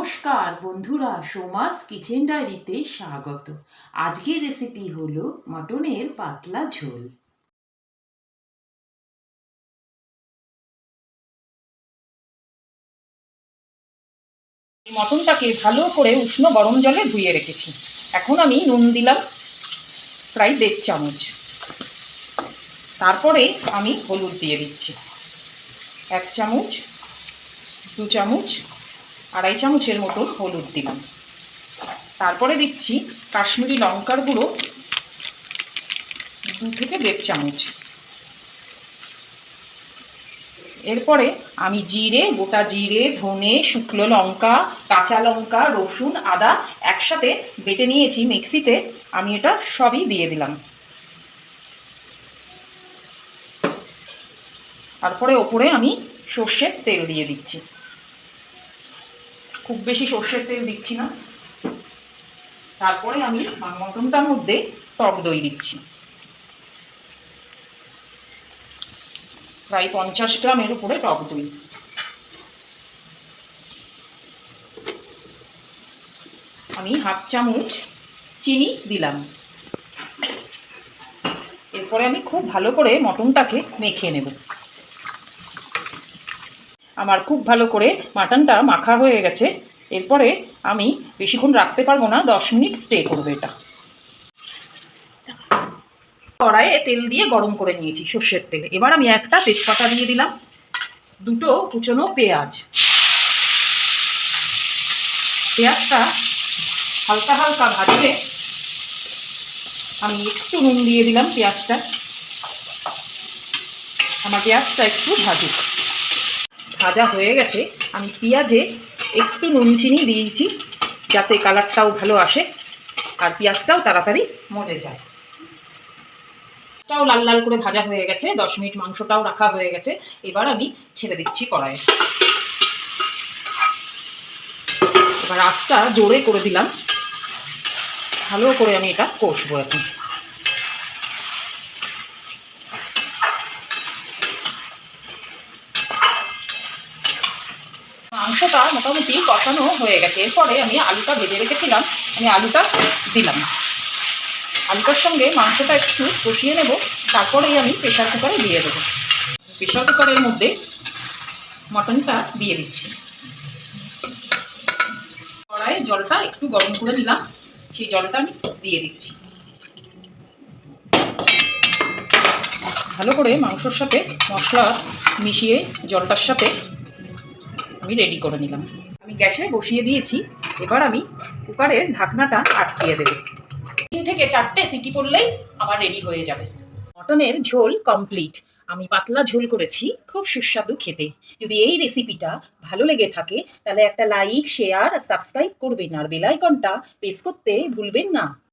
নমস্কার বন্ধুরা, সোমাস কিচেন ডায়েরিতে স্বাগত। আজকের রেসিপি হলো মটনের পাতলা ঝোল। মটনটাকে ভালো করে উষ্ণ গরম জলে ধুয়ে রেখেছি। এখন আমি নুন দিলাম প্রায় 1.5 চামচ। তারপরে আমি হলুদ দিয়ে দিচ্ছি 1 চামচ, 2 চামচ, 2.5 চামচের মতন হলুদ দিলাম। তারপরে দিচ্ছি কাশ্মীরি লঙ্কার গুঁড়ো 2 থেকে 1.5 চামচ। এরপরে আমি জিরে, গোটা জিরে, ধনে, শুকনো লঙ্কা, কাঁচা লঙ্কা, রসুন, আদা একসাথে বেটে নিয়েছি মিক্সিতে। আমি এটা সবই দিয়ে দিলাম। তারপরে ওপরে আমি সর্ষের তেল দিয়ে দিচ্ছি। খুব বেশি সর্ষের তেল দিচ্ছি না। তারপরে আমি মটনটার মধ্যে টক দই দিচ্ছি, প্রায় 50 গ্রামের উপরে টক দই। আমি 1/2 চামচ চিনি দিলাম। এরপরে আমি খুব ভালো করে মটনটাকে মেখে নেব। আমার খুব ভালো করে মাটনটা মাখা হয়ে গেছে। এরপরে আমি বেশিক্ষণ রাখতে পারবো না, 10 মিনিট স্টে করবে এটা। কড়াইয়ে তেল দিয়ে গরম করে নিয়েছি সর্ষের তেল। এবার আমি একটা তেজপাতা দিয়ে দিলাম, 2টো কুচনো পেঁয়াজ। পেঁয়াজটা হালকা হালকা ভাজলে আমি একটু নুন দিয়ে দিলাম। পেঁয়াজটা একটু ভাজা হয়ে গেছে। আমি পেঁয়াজে একটু নুন চিনি দিয়েছি যাতে কালারটাও ভালো আসে আর পেঁয়াজটাও তাড়াতাড়ি মজে যায়। লাল লাল করে ভাজা হয়ে গেছে। 10 মিনিট মাংসটাও রাখা হয়ে গেছে। এবার আমি ছেড়ে দিচ্ছি কড়াইয়ে। এবার আঁচটা জোরে করে দিলাম। ভালো করে আমি এটা কষবো এখন। মাংসটা মোটামুটি কষানো হয়ে গেছে। এরপরে আমি আলুটা ভেজে রেখেছিলাম, আমি আলুটা দিলাম। আলুটার সঙ্গে মাংসটা একটু কষিয়ে নেব। তারপরেই আমি প্রেশার কুকারে দিয়ে দেবো। প্রেশার কুকারের মধ্যে মটনটা দিয়ে দিচ্ছি। কড়াইয়ে জলটা একটু গরম করে নিলাম, সেই জলটা আমি দিয়ে দিচ্ছি। ভালো করে মাংসর সাথে মশলা মিশিয়ে জলটার সাথে আমি রেডি করে নিলাম। আমি গ্যাসে বসিয়ে দিয়েছি। এবার আমি কুকারের ঢাকনাটা আটকিয়ে দেব। 3 থেকে 4টে সিটি পড়লেই আমার রেডি হয়ে যাবে। মটনের ঝোল কমপ্লিট। আমি পাতলা ঝোল করেছি, খুব সুস্বাদু খেতে। যদি এই রেসিপিটা ভালো লেগে থাকে তাহলে একটা লাইক, শেয়ার আর সাবস্ক্রাইব করবেন আর বেল আইকনটা প্রেস করতে ভুলবেন না।